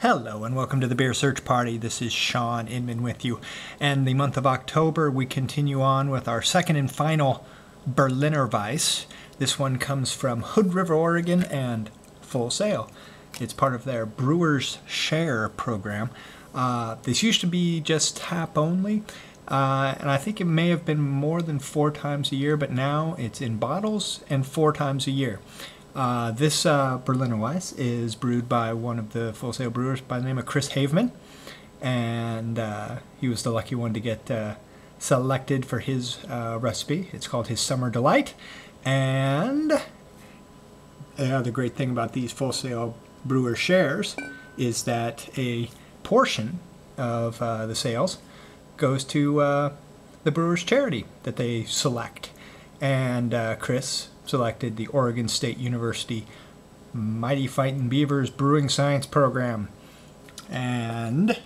Hello and welcome to the Beer Search Party. This is Sean Inman with you. And the month of October, we continue on with our second and final Berliner Weisse. This one comes from Hood River, Oregon, and Full Sail. It's part of their Brewer's Share program. This used to be just tap only, and I think it may have been more than 4 times a year, but now it's in bottles and 4 times a year. This Berliner Weisse is brewed by one of the Full Sail brewers by the name of Chris Haveman, and he was the lucky one to get selected for his recipe. It's called his Summer Delight, and the great thing about these Full Sail brewer shares is that a portion of the sales goes to the brewer's charity that they select, and Chris selected the Oregon State University Mighty Fightin' Beavers Brewing Science Program. And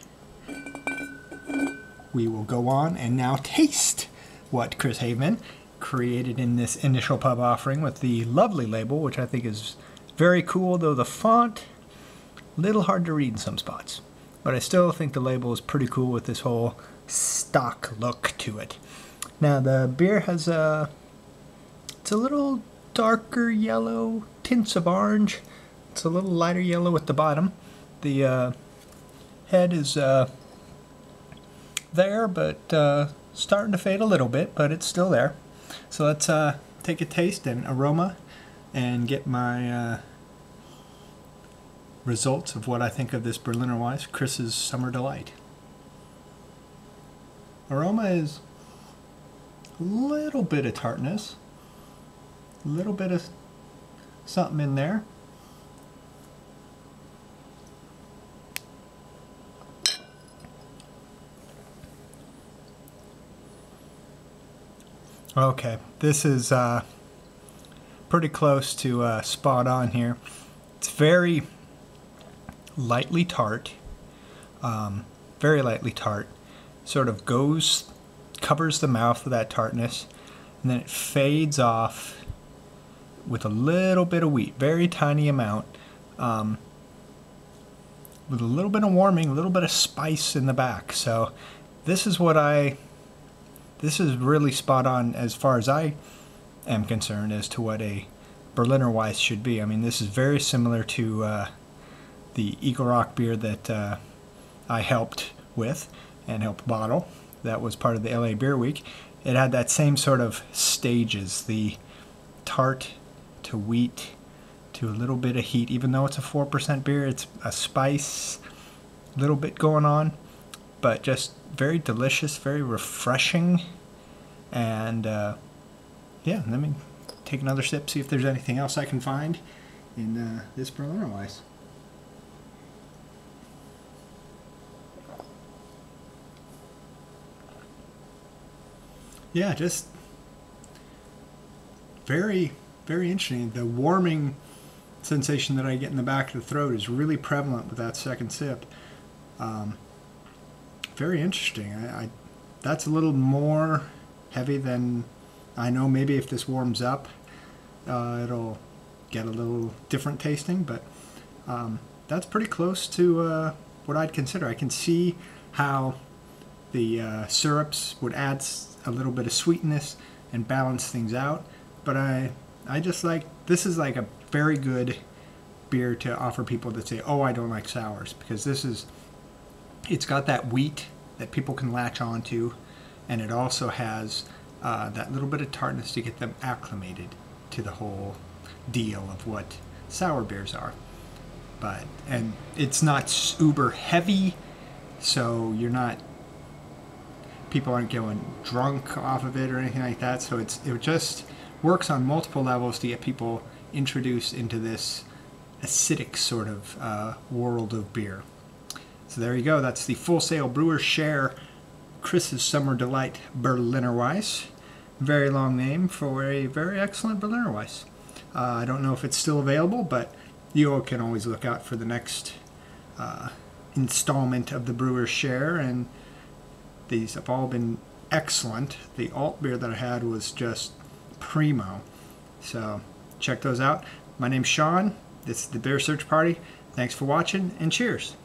we will go on and now taste what Chris Haveman created in this initial pub offering with the lovely label, which I think is very cool, though the font, a little hard to read in some spots. But I still think the label is pretty cool with this whole stock look to it. Now the beer has it's a little darker yellow, tints of orange. It's a little lighter yellow at the bottom. The head is there, but starting to fade a little bit, but it's still there. So let's take a taste and aroma and get my results of what I think of this Berliner Weisse, Chris's Summer Delight. Aroma is a little bit of tartness. A little bit of something in there. Okay, this is pretty close to spot on here. It's very lightly tart, very lightly tart. Sort of covers the mouth with that tartness, and then it fades off with a little bit of wheat, very tiny amount, with a little bit of warming, a little bit of spice in the back. So this is really spot on as far as I am concerned as to what a Berliner Weisse should be. I mean, this is very similar to the Eagle Rock beer that I helped with and helped bottle. That was part of the LA Beer Week. It had that same sort of stages, the tart to wheat to a little bit of heat. Even though it's a 4% beer, it's a spice, a little bit going on, but just very delicious, very refreshing. And yeah, let me take another sip, see if there's anything else I can find in this Berliner Weisse. Yeah, just very, very interesting. The warming sensation that I get in the back of the throat is really prevalent with that second sip. Very interesting. That's a little more heavy than I know. Maybe if this warms up, it'll get a little different tasting, but that's pretty close to what I'd consider. I can see how the syrups would add a little bit of sweetness and balance things out, but I just like, this is like a very good beer to offer people that say, oh, I don't like sours, because it's got that wheat that people can latch onto, and it also has that little bit of tartness to get them acclimated to the whole deal of what sour beers are. And it's not uber heavy, so people aren't going drunk off of it or anything like that. So it just works on multiple levels to get people introduced into this acidic sort of world of beer. So there you go. That's the Full Sail Brewer's Share Chris's Summer Delight Berliner Weisse. Very long name for a very excellent Berliner Weisse. I don't know if it's still available, but you can always look out for the next installment of the Brewer's Share, and these have all been excellent. The alt beer that I had was just primo. So check those out. My name's Sean. This is the Beer Search Party. Thanks for watching, and cheers.